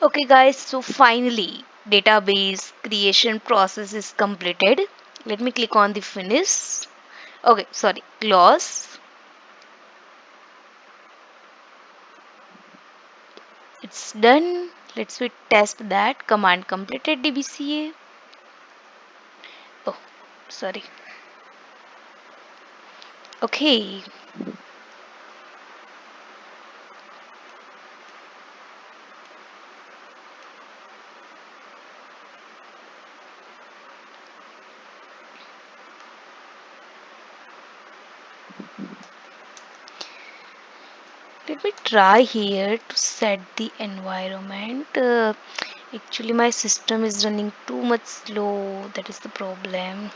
Okay guys, so finally database creation process is completed. Let me click on the finish. Okay, sorry, close. It's done. Let's we test that command completed DBCA. Oh, sorry. Okay, let me try here to set the environment. Actually, my system is running too much slow. That is the problem.